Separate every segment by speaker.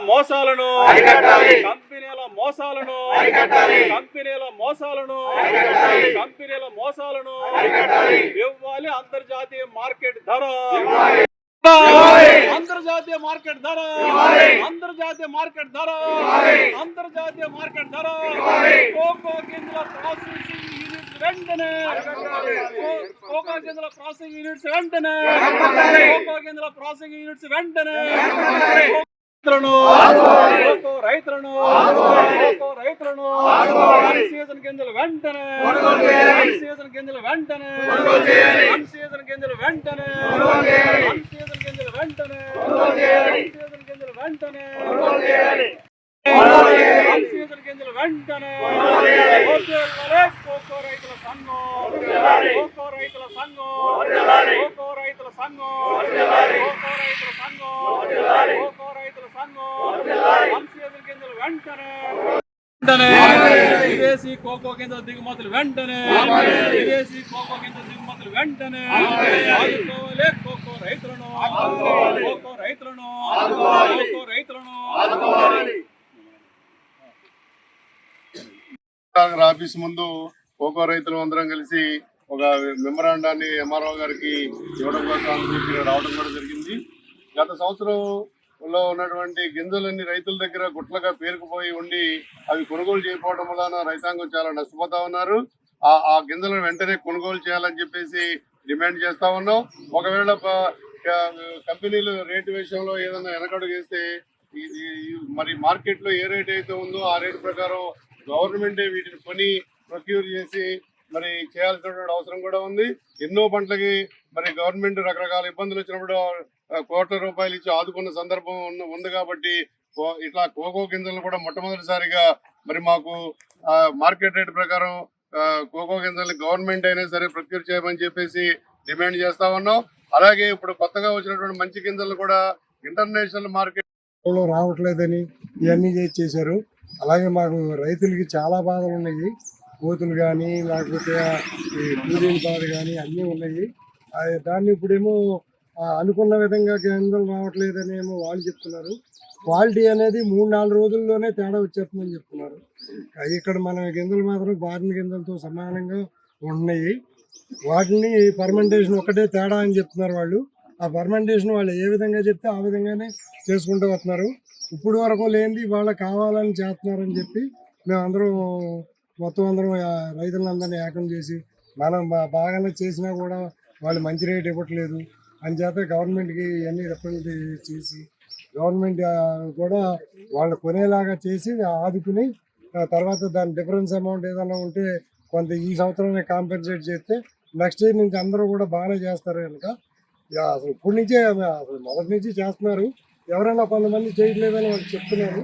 Speaker 1: మోసాలను కంపెనీల మోసాలను ఇవ్వాలి అంతర్జాతీయ మార్కెట్ ధర అంతర్జాతీయ మార్కెట్ ధర కోకో గింజల ప్రాసెసింగ్ యూనిట్స్ వెంటనే కోకో గింజల ప్రాసెసింగ్ యూనిట్స్ వెంటనే రైతులను సీజన్ గింజలు వెంటనే కోకో రైతుల విదేశీ కోకో గింజల దిగుమతులు వెంటనే ఆదుకోవాలి కోకో రైతులను
Speaker 2: ఆఫీస్ ముందు కోకో రైతులు అందరం కలిసి ఒక మెమరాండాన్ని ఎంఆర్ఓ గారికి ఇవ్వడం కోసం రావడం కూడా జరిగింది. గత సంవత్సరంలో ఉన్నటువంటి గింజలన్నీ రైతుల దగ్గర గుట్లగా పేరుకుపోయి ఉండి అవి కొనుగోలు చేయకపోవడం వలన రైతాంగం చాలా నష్టపోతా ఉన్నారు. ఆ గింజలను వెంటనే కొనుగోలు చేయాలని చెప్పేసి డిమాండ్ చేస్తా ఉన్నాం. ఒకవేళ కంపెనీలు రేటు విషయంలో ఏదైనా వెనకడుగు వేస్తే మరి మార్కెట్లో ఏ రేట్ అయితే ఉందో ఆ రేటు ప్రకారం గవర్నమెంటే వీటిని కొని ప్రొక్యూర్ చేసి మరి చేయాల్సినటువంటి అవసరం కూడా ఉంది. ఎన్నో పంటలకి మరి గవర్నమెంట్ రకరకాల ఇబ్బందులు వచ్చినప్పుడు కోట్ల రూపాయలు ఇచ్చి ఆదుకున్న సందర్భం ఉంది. కాబట్టి ఇట్లా కోకో గింజలను కూడా మొట్టమొదటిసారిగా మరి మాకు మార్కెట్ రేట్ ప్రకారం కోకో గింజల్ని గవర్నమెంట్ అయినా సరే ప్రొక్యూర్ చేయమని చెప్పేసి డిమాండ్ చేస్తా ఉన్నాం. అలాగే ఇప్పుడు కొత్తగా వచ్చినటువంటి మంచి గింజలు కూడా ఇంటర్నేషనల్ మార్కెట్
Speaker 3: రావట్లేదని ఇవన్నీ చేశారు. అలాగే మాకు రైతులకి చాలా బాధలు ఉన్నాయి. కోతులు కానీ లేకపోతే ఈ కూలీల బాధ కానీ అన్నీ ఉన్నాయి. దాన్ని ఇప్పుడేమో అనుకున్న విధంగా గింజలు రావట్లేదని ఏమో వాళ్ళు చెప్తున్నారు. క్వాలిటీ అనేది 3-4 రోజుల్లోనే తేడా వచ్చేస్తుందని చెప్తున్నారు. ఇక్కడ మన గింజలు మాత్రం బారిన గింజలతో సమానంగా ఉన్నాయి. వాటిని ఫర్మెంటేషన్ ఒకటే తేడా అని చెప్తున్నారు వాళ్ళు. ఆ ఫర్మెంటేషన్ వాళ్ళు ఏ విధంగా చెప్తే ఆ విధంగానే చేసుకుంటూ వస్తున్నారు. ఇప్పుడు వరకు లేనిది వాళ్ళకి కావాలని చేస్తున్నారని చెప్పి మేమందరం మొత్తం అందరం రైతులందరినీ ఏకం చేసి మనం బాగానే చేసినా కూడా వాళ్ళు మంచి రేట్ ఇవ్వట్లేదు అని చేత గవర్నమెంట్కి ఇవన్నీ రిప్రజెంట్ చేసి గవర్నమెంట్ కూడా వాళ్ళు కొనేలాగా చేసి ఆదుకుని తర్వాత దాని డిఫరెన్స్ అమౌంట్ ఏదైనా ఉంటే కొంత ఈ సంవత్సరమే కాంపెన్సేట్ చేస్తే నెక్స్ట్ ఇయర్ నుంచి అందరూ కూడా బాగానే చేస్తారు కనుక అసలు ఇప్పటి నుంచే అసలు మొదటి నుంచి చేస్తున్నారు. ఎవరైనా కొంతమంది చేయట్లేదని వాళ్ళు చెప్తున్నారు.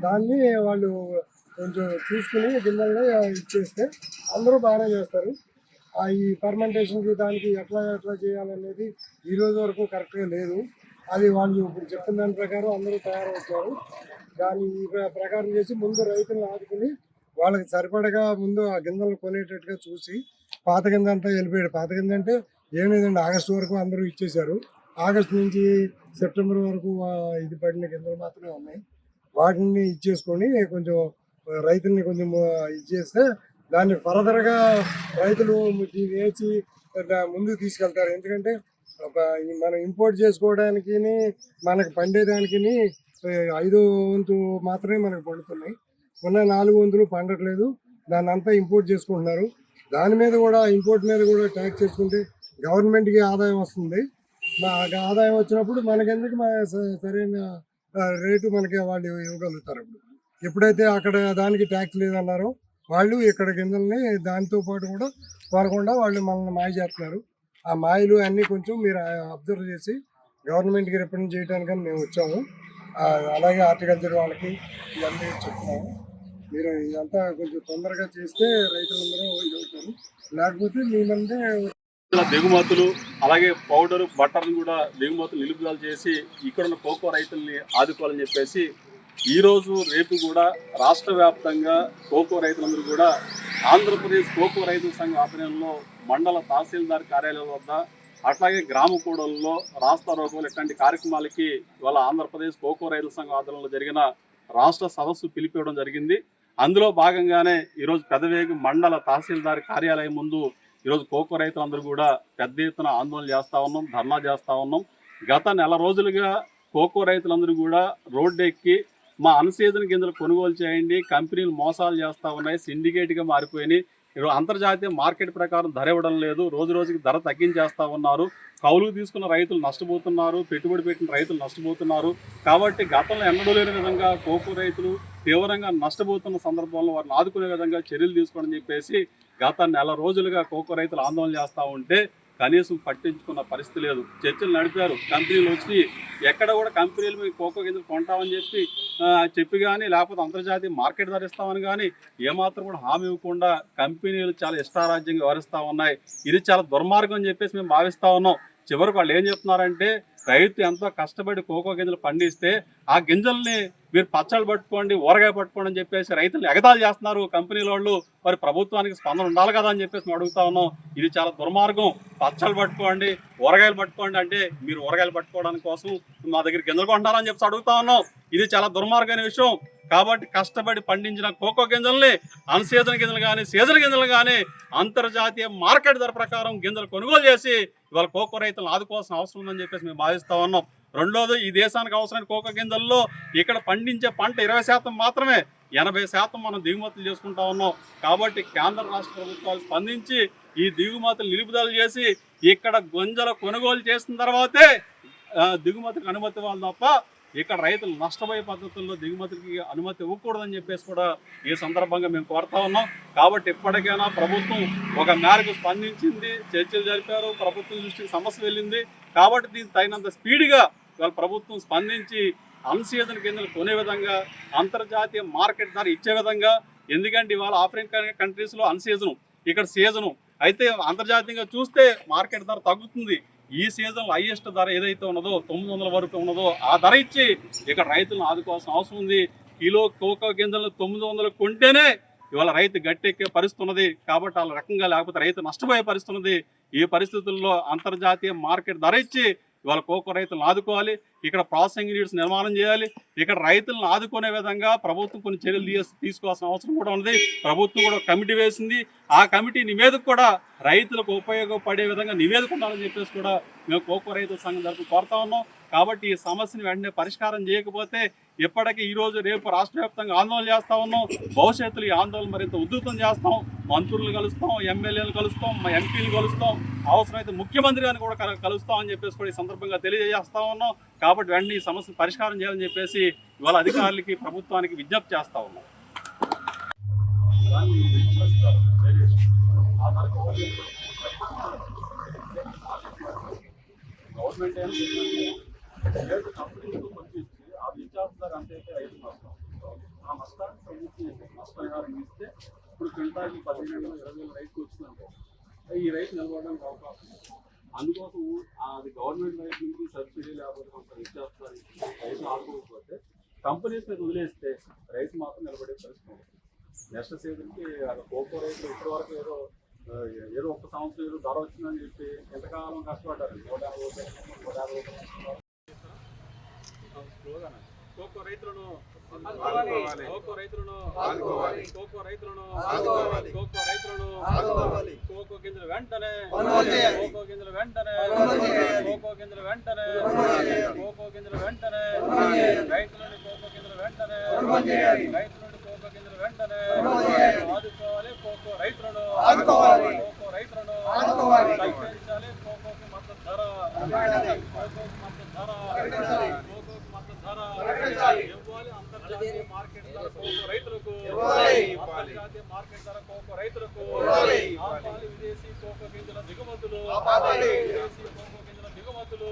Speaker 3: దాన్ని వాళ్ళు కొంచెం చూసుకుని గిన్నెల్ని ఇచ్చేస్తే అందరూ బాగానే చేస్తారు. ఈ ఫర్మెంటేషన్కి దానికి ఎట్లా చేయాలనేది ఈ రోజు వరకు కరెక్ట్గా లేదు. అది వాళ్ళు ఇప్పుడు చెప్పిన దాని ప్రకారం అందరూ తయారవుతారు. దాన్ని ఈ ప్రకారం చేసి ముందు రైతులను ఆదుకుని వాళ్ళకి సరిపడగా ముందు ఆ గింజలు కొనేటట్టుగా చూసి పాత గింజ అంతా వెళ్ళిపోయాడు. పాత గింజ అంటే ఏం లేదండి, ఆగస్టు వరకు అందరూ ఇచ్చేశారు. ఆగస్టు నుంచి సెప్టెంబర్ వరకు ఇది పడిన గింజలు మాత్రమే ఉన్నాయి. వాటిని ఇచ్చేసుకొని కొంచెం రైతుల్ని కొంచెం ఇచ్చేస్తే దాన్ని ఫర్దర్గా రైతులు దీన్ని వేసి ముందుకు తీసుకెళ్తారు. ఎందుకంటే మనం ఇంపోర్ట్ చేసుకోవడానికి మనకు పండేదానికి 5వ వంతు మాత్రమే మనకు పండుతున్నాయి. ఉన్న 4 వంతులు పండట్లేదు. దాన్ని అంతా ఇంపోర్ట్ చేసుకుంటున్నారు. దాని మీద కూడా ఇంపోర్ట్ మీద కూడా ట్యాక్స్ చేసుకుంటే గవర్నమెంట్కి ఆదాయం వస్తుంది. ఆదాయం వచ్చినప్పుడు మనకెందుకు సరైన రేటు మనకి వాళ్ళు ఇవ్వగలుగుతారు. ఎప్పుడైతే అక్కడ దానికి ట్యాక్స్ లేదన్నారో వాళ్ళు ఇక్కడ గింజల్ని దాంతో పాటు కూడా కోరకుండా వాళ్ళు మనల్ని మాయ చేస్తున్నారు. ఆ మాయలు అన్నీ కొంచెం మీరు అబ్జర్వ్ చేసి గవర్నమెంట్కి రిప్రజెంట్ చేయడానికని మేము వచ్చాము. అలాగే హార్టికల్చర్ వాళ్ళకి ఇవన్నీ చెప్తున్నాము. మీరు ఇదంతా కొంచెం తొందరగా చేస్తే రైతులందరూ ఇదవుతారు. లేకపోతే మీ మందే
Speaker 1: దిగుమతులు అలాగే పౌడరు బట్టర్ను కూడా దిగుమతులు నిలుపుదల చేసి ఇక్కడున్న కోకో రైతుల్ని ఆదుకోవాలని చెప్పేసి ఈరోజు రేపు కూడా రాష్ట్ర వ్యాప్తంగా కోకో రైతులందరూ కూడా ఆంధ్రప్రదేశ్ కోకో రైతుల సంఘం ఆధ్వర్యంలో మండల తహసీల్దార్ కార్యాలయం వద్ద అట్లాగే గ్రామ కూడల్లో రాస్తా రోకోలు ఇట్లాంటి కార్యక్రమాలకి ఇవాళ ఆంధ్రప్రదేశ్ కోకో రైతుల సంఘం ఆధ్వర్యంలో జరిగిన రాష్ట్ర సదస్సు పిలిపివ్వడం జరిగింది. అందులో భాగంగానే ఈరోజు పెదవేగి మండల తహసీల్దార్ కార్యాలయం ముందు ఈరోజు కోకో రైతులందరూ కూడా పెద్ద ఎత్తున ఆందోళన చేస్తూ ఉన్నాం, ధర్నా చేస్తూ ఉన్నాం. గత నెల రోజులుగా కోకో రైతులందరూ కూడా రోడ్డు ఎక్కి మా అన్సీజన్ గింజలు కొనుగోలు చేయండి, కంపెనీలు మోసాలు చేస్తూ ఉన్నాయి, సిండికేట్గా మారిపోయినాయి, అంతర్జాతీయ మార్కెట్ ప్రకారం ధర ఇవ్వడం లేదు, రోజు రోజుకి ధర తగ్గించేస్తూ ఉన్నారు, కౌలుకు తీసుకున్న రైతులు నష్టపోతున్నారు, పెట్టుబడి పెట్టిన రైతులు నష్టపోతున్నారు. కాబట్టి గతంలో ఎన్నడూ లేని విధంగా కోకో రైతులు తీవ్రంగా నష్టపోతున్న సందర్భంలో వారిని ఆదుకునే విధంగా చర్యలు తీసుకోవడం చెప్పేసి గత నెల రోజులుగా కోకో రైతులు ఆందోళన చేస్తూ ఉంటే కనీసం పట్టించుకున్న పరిస్థితి లేదు. చర్చలు నడిపారు, కంపెనీలు వచ్చి ఎక్కడ కూడా కంపెనీలు మీ కోకో గింజలు కొంటామని చెప్పి కానీ లేకపోతే అంతర్జాతీయ మార్కెట్ ధర ఇస్తామని కానీ ఏమాత్రం కూడా హామీ ఇవ్వకుండా కంపెనీలు చాలా ఇష్టారాజ్యంగా వ్యవహరిస్తూ ఉన్నాయి. ఇది చాలా దుర్మార్గం అని చెప్పేసి మేము భావిస్తూ ఉన్నాం. చివరికి వాళ్ళు ఏం చెప్తున్నారంటే రైతు ఎంతో కష్టపడి కోకో గింజలు పండిస్తే ఆ గింజల్ని మీరు పచ్చళ్ళు పట్టుకోండి, ఊరగాయ పట్టుకోండి అని చెప్పేసి రైతులు ఎగతాళి చేస్తున్నారు కంపెనీల వాళ్ళు. మరి ప్రభుత్వానికి స్పందన ఉండాలి కదా అని చెప్పేసి మేము అడుగుతా ఉన్నాం. ఇది చాలా దుర్మార్గం. పచ్చళ్ళు పట్టుకోండి, ఊరగాయలు పట్టుకోండి అంటే మీరు ఊరగాయలు పట్టుకోవడానికి కోసం మా దగ్గర గింజలు కొంటారని చెప్పేసి అడుగుతా ఉన్నాం. ఇది చాలా దుర్మార్గమైన విషయం. కాబట్టి కష్టపడి పండించిన కోకో గింజల్ని అన్సీజన్ గింజలు కానీ సీజన్ గింజలు కానీ అంతర్జాతీయ మార్కెట్ ధర ప్రకారం గింజలు కొనుగోలు చేసి ఇవాళ కోకో రైతులను ఆదుకోవాల్సిన అవసరం ఉందని చెప్పేసి మేము భావిస్తూ ఉన్నాం. రెండోది, ఈ దేశానికి అవసరమైన కోకో గింజల్లో ఇక్కడ పండించే పంట 20% మాత్రమే, 80% మనం దిగుమతులు చేసుకుంటా ఉన్నాం. కాబట్టి కేంద్ర రాష్ట్ర ప్రభుత్వాలు స్పందించి ఈ దిగుమతులు నిలుపుదల చేసి ఇక్కడ గింజలు కొనుగోలు చేసిన తర్వాతే దిగుమతికి అనుమతి ఇవ్వాలి తప్ప ఇక్కడ రైతులు నష్టపోయే పద్ధతుల్లో దిగుమతికి అనుమతి ఇవ్వకూడదని చెప్పేసి కూడా ఈ సందర్భంగా మేము కోరుతా ఉన్నాం. కాబట్టి ఇప్పటికైనా ప్రభుత్వం ఒక మేరకు స్పందించింది, చర్చలు జరిపారు, ప్రభుత్వం దృష్టికి సమస్య వెళ్ళింది. కాబట్టి దీనికి తగినంత స్పీడ్గా ఇవాళ ప్రభుత్వం స్పందించి అన్సీజన్ గింజలు కొనే విధంగా, అంతర్జాతీయ మార్కెట్ ధర ఇచ్చే విధంగా. ఎందుకంటే ఇవాళ ఆఫ్రికా కంట్రీస్లో అన్సీజను, ఇక్కడ సీజను అయితే అంతర్జాతీయంగా చూస్తే మార్కెట్ ధర తగ్గుతుంది. ఈ సీజన్లో హైయెస్ట్ ధర ఏదైతే ఉన్నదో 900 వరకు ఉన్నదో ఆ ధర ఇచ్చి ఇక్కడ రైతులను ఆదుకోవాల్సిన అవసరం ఉంది. కిలో కోకో గింజలను 900 కొంటేనే ఇవాళ రైతు గట్టెక్కే పరిస్థితి ఉన్నది. కాబట్టి వాళ్ళ రకంగా లేకపోతే రైతు నష్టపోయే పరిస్థితి ఉన్నది. ఈ పరిస్థితుల్లో అంతర్జాతీయ మార్కెట్ ధర ఇచ్చి ఇవాళ కోకో రైతులను ఆదుకోవాలి. ఇక్కడ ప్రాసెసింగ్ యూనిట్స్ నిర్మాణం చేయాలి. ఇక్కడ రైతులను ఆదుకునే విధంగా ప్రభుత్వం కొన్ని చర్యలు తీసుకోవాల్సిన అవసరం కూడా ఉంది. ప్రభుత్వం కూడా కమిటీ వేసింది. ఆ కమిటీ నివేదిక కూడా రైతులకు ఉపయోగపడే విధంగా నివేదిక ఉండాలని చెప్పేసి కూడా మేము కోకో రైతుల సంఘం తరఫున కోరుతా ఉన్నాం. కాబట్టి ఈ సమస్యను వెంటనే పరిష్కారం చేయకపోతే ఇప్పటికీ ఈరోజు రేపు రాష్ట్ర వ్యాప్తంగా ఆందోళన చేస్తూ ఉన్నాం. భవిష్యత్తులో ఈ ఆందోళన మరింత ఉధృతం చేస్తాం. మంత్రులు కలుస్తాం, ఎమ్మెల్యేలు కలుస్తాం, మా ఎంపీలు కలుస్తాం, అవసరమైతే ముఖ్యమంత్రి గారిని కూడా కలుస్తాం అని చెప్పేసి కూడా ఈ సందర్భంగా తెలియజేస్తా ఉన్నాం. కాబట్టి వెంటనే ఈ సమస్యను పరిష్కారం చేయాలని చెప్పేసి ఇవాళ అధికారులకి ప్రభుత్వానికి విజ్ఞప్తి చేస్తా ఉన్నాం. గవర్నమెంట్ కంపెనీలకు కొంచెం ఇచ్చి అది ఇచ్చేస్తారు అంతే రైతు నష్టం. ఆ నష్టాన్ని ప్రభుత్వం నష్టపరిహారం ఇస్తే ఇప్పుడు క్వింటాల్కి 15,000-20,000 రైతుకు వచ్చిందంటే ఈ రైతు నిలబడడానికి అవకాశం ఉంది. అందుకోసం అది గవర్నమెంట్ వైపు నుంచి సబ్సిడీ లేకపోతే కొంత ఇచ్చేస్తారు. రైతు ఆడుకోకపోతే కంపెనీస్ మీద వదిలేస్తే రైతు మాత్రం నిలబడే పరిస్థితి ఉంది. నెక్స్ట్ సీజన్కి కోకో రైతులు ఇప్పటివరకు ఏదో ఒక సంవత్సరం ఏదో ధర వచ్చిందని చెప్పి ఎంతకాలం కష్టపడ్డారు. 150 రూపాయలు కోకో రైతులను కోకో రైతులను కోకో రైతులను కోకో రైతులను కోకో గింజలు వెంటనే కోకో గింజలు వెంటనే కోకో గింజలు వెంటనే కోకో గింజలు వెంటనే రైతులని కోకో గింజలు వెంటనే రైతులని కోకో గింజలు వెంటనే ఆదుకోవాలి. కోకో రైతులను కోకో రైతులను కల్పించాలి. కోకోకు మద్దతు ధర కోకోకు మద్దతు ధర కోకోకు మద్దతు ధర ఇవ్వాలి. అంతర్జాతీయ మార్కెట్ ధర కోకో రైతులకు అంతర్జాతీయ మార్కెట్ ధర కోకో రైతులకు ఆపాలి. విదేశీ కోకో గింజల దిగుమతులు విదేశీ కోకో గింజల దిగుమతులు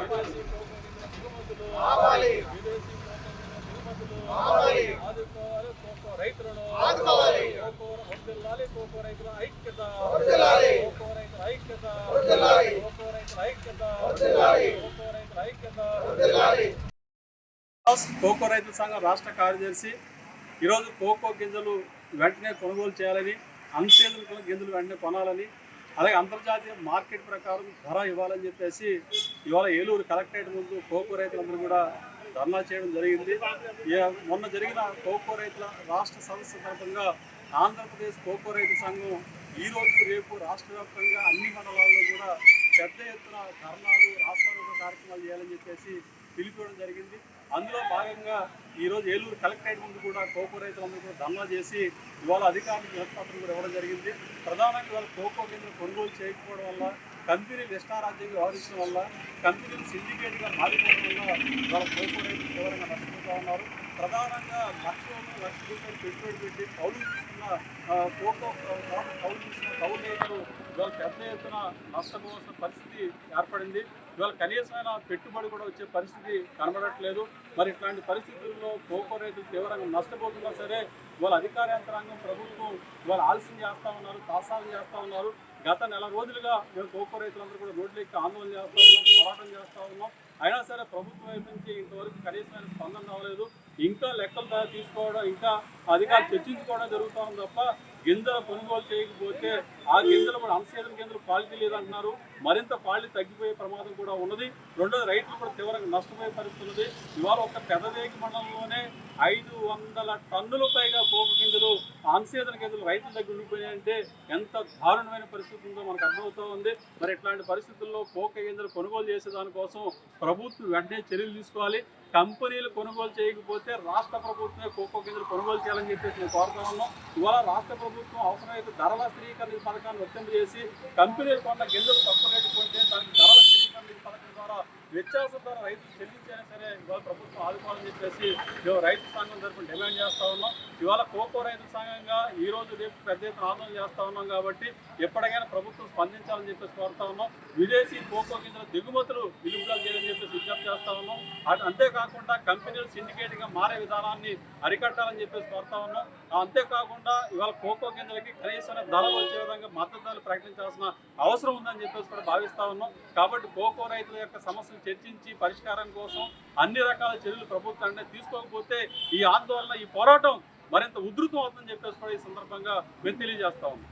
Speaker 1: విదేశీ కోకో గింజల దిగుమతులు విదేశీ కోకో గింజల దిగుమతులు ఆదుకోవాలి. కోకో రైతులను కోకో వర్ధిల్లాలి. కోకో రైతుల ఐక్యత కోకో రైతుల ఐక్యత కోకో రైతుల ఐక్యత కోకో రైతుల ఐక్యత. కోకో రైతుల సంఘం రాష్ట్ర కార్యదర్శి ఈరోజు కోకో గింజలు వెంటనే కొనుగోలు చేయాలని, అన్సీజన్ గింజలు వెంటనే కొనాలని, అలాగే అంతర్జాతీయ మార్కెట్ ప్రకారం ధర ఇవ్వాలని చెప్పేసి ఇవాళ ఏలూరు కలెక్టరేట్ ముందు కోకో రైతులందరూ కూడా ధర్నా చేయడం జరిగింది. మొన్న జరిగిన కోకో రైతుల రాష్ట్ర సదస్సు సందర్భంగా ఆంధ్రప్రదేశ్ కోకో రైతు సంఘం ఈ రోజు రేపు రాష్ట్ర వ్యాప్తంగా అన్ని మండలాల్లో కూడా పెద్ద ఎత్తున ధర్నాలు రాష్ట్రాలు కార్యక్రమాలు చేయాలని చెప్పేసి పిలిపివ్వడం జరిగింది. అందులో భాగంగా ఈరోజు ఏలూరు కలెక్టరేట్ ముందు కూడా కోకో రైతులందరూ కూడా ధర్నా చేసి ఇవాళ అధికారులకు వినతిపత్రం కూడా ఇవ్వడం జరిగింది. ప్రధానంగా ఇవాళ కోకో గింజలు కొనుగోలు చేయకపోవడం వల్ల, కంపెనీలు ఇష్టారాజ్యంగా వ్యవహరించడం వల్ల, కంపెనీలు సిండికేట్గా మారిపోవడం వల్ల ఇవాళ కోకో రైతులు తీవ్రంగా నష్టపోతూ ఉన్నారు. ప్రధానంగా లక్ష రూపాయలు పెట్టుబడి పెట్టి కౌలు తీసుకున్న కోకో కౌలు తీసుకున్న కౌలు రైతులు ఇవాళ పెద్ద ఎత్తున నష్టపోవాల్సిన పరిస్థితి ఏర్పడింది. ఇవాళ కనీసమైన పెట్టుబడి కూడా వచ్చే పరిస్థితి కనబడట్లేదు. మరి ఇట్లాంటి పరిస్థితుల్లో కోకో రైతులు తీవ్రంగా నష్టపోతున్నా సరే ఇవాళ అధికార యంత్రాంగం ప్రభుత్వం ఇవాళ ఆలస్యం చేస్తూ ఉన్నారు, తాసారం చేస్తూ ఉన్నారు. గత నెల రోజులుగా మేము కోకో రైతులందరూ కూడా రోడ్లెక్కి ఆందోళన చేస్తూ ఉన్నాం, పోరాటం చేస్తూ ఉన్నాం. అయినా సరే ప్రభుత్వం వైపు నుంచి ఇంతవరకు కనీసమైన స్పందన రావలేదు. ఇంకా లెక్కలు తీసుకోవడం, ఇంకా అధికారులు చర్చించుకోవడం జరుగుతూ ఉంది తప్ప గింజలు కొనుగోలు చేయకపోతే ఆ గింజలు కూడా అన్సేదన గింజలు క్వాలిటీ లేదంటున్నారు. మరింత క్వాలిటీ తగ్గిపోయే ప్రమాదం కూడా ఉన్నది. రెండోది రైతులు కూడా తీవ్రంగా నష్టపోయే పరిస్థితి ఉన్నది. ఇవాళ ఒక పెదవేగి మండలంలోనే 500 టన్నుల పైగా కోకో గింజలు అన్సేదన గింజలు రైతుల దగ్గర ఉండిపోయాయంటే ఎంత దారుణమైన పరిస్థితి ఉందో మనకు అర్థమవుతూ ఉంది. మరి ఇట్లాంటి పరిస్థితుల్లో కోకో గింజలు కొనుగోలు చేసే దానికోసం ప్రభుత్వం వెంటనే చర్యలు తీసుకోవాలి. కంపెనీలు కొనుగోలు చేయకపోతే రాష్ట్ర ప్రభుత్వమే కోకో గింజలు కొనుగోలు చేయాలని చెప్పేసి మేము కోరుతా ఉన్నాం. ఇవాళ రాష్ట్ర ప్రభుత్వం అవసరమైతే ధరల స్థిరీకరణ పథకాన్ని వర్తింపజేసి కంపెనీలు కొన్న గింజలు తక్కువ రేటు కొంటే దానికి ధరల స్థిరీకరణ పథకం ద్వారా వ్యత్యాసం ద్వారా రైతులు చెల్లించైనా సరే ఇవాళ ప్రభుత్వం ఆదుకోవాలని చెప్పేసి మేము రైతు సంఘం తరఫున డిమాండ్ చేస్తూ ఉన్నాం. ఇవాళ కోకో రైతు సంఘంగా ఈ రోజు రేపు పెద్ద ఎత్తున ఆందోళన చేస్తూ ఉన్నాం కాబట్టి ఎప్పటికైనా ప్రభుత్వం స్పందించాలని చెప్పేసి కోరుతా ఉన్నాం. విదేశీ కోకో గింజల దిగుమతులు నిలుపుదల చేయాలని చెప్పేసి విజ్ఞప్తి చేస్తా ఉన్నాం. అంతేకాకుండా కంపెనీలు సిండికేట్గా మారే విధానాన్ని అరికట్టాలని చెప్పేసి కోరుతా ఉన్నాం. అంతేకాకుండా ఇవాళ కోకో గింజలకి కనీసమైన ధరలు వచ్చే విధంగా మద్దతు ధరలు ప్రకటించాల్సిన అవసరం ఉందని చెప్పేసి కూడా భావిస్తా ఉన్నాం. కాబట్టి కోకో రైతుల యొక్క సమస్యలు చర్చించి పరిష్కారం కోసం అన్ని రకాల చర్యలు ప్రభుత్వం అంటే తీసుకోకపోతే ఈ ఆందోళన, ఈ పోరాటం మరింత ఉధృతం అవుతుందని చెప్పేసి కూడా ఈ సందర్భంగా మేము తెలియజేస్తా ఉన్నాం.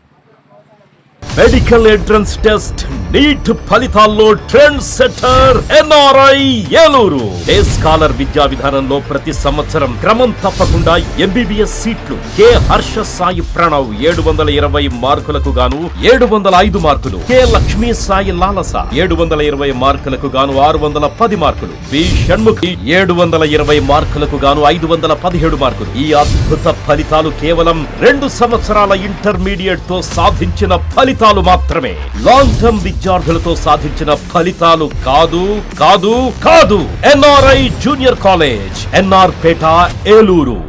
Speaker 4: మెడికల్ ఎంట్రన్స్ టెస్ట్ నీట్ ఫలితాల్లో trend setter NRI Eluru. Day scholar విద్యా విధానంలో ప్రతి సంవత్సరం క్రమం తప్పకుండా ఎంబీబీఎస్ సీట్లు. కె హర్ష సాయి ప్రణవ్ 720 మార్కులకు గాను 705 మార్కులు. కె లక్ష్మీ సాయి లాలస 720 మార్కులకు గాను 610 మార్కులు. బి షణ్ముఖి 720 మార్కులకు గాను 517 మార్కులు. ఈ అద్భుత ఫలితాలు కేవలం 2 సంవత్సరాల ఇంటర్మీడియట్ తో సాధించిన ఫలితాలు మాత్రమే. లాంగ్ టర్మ్ విద్యార్థులతో సాధించిన ఫలితాలు కాదు కాదు కాదు. ఎన్ఆర్ఐ జూనియర్ కాలేజ్, ఎన్ఆర్ పేట, ఏలూరు.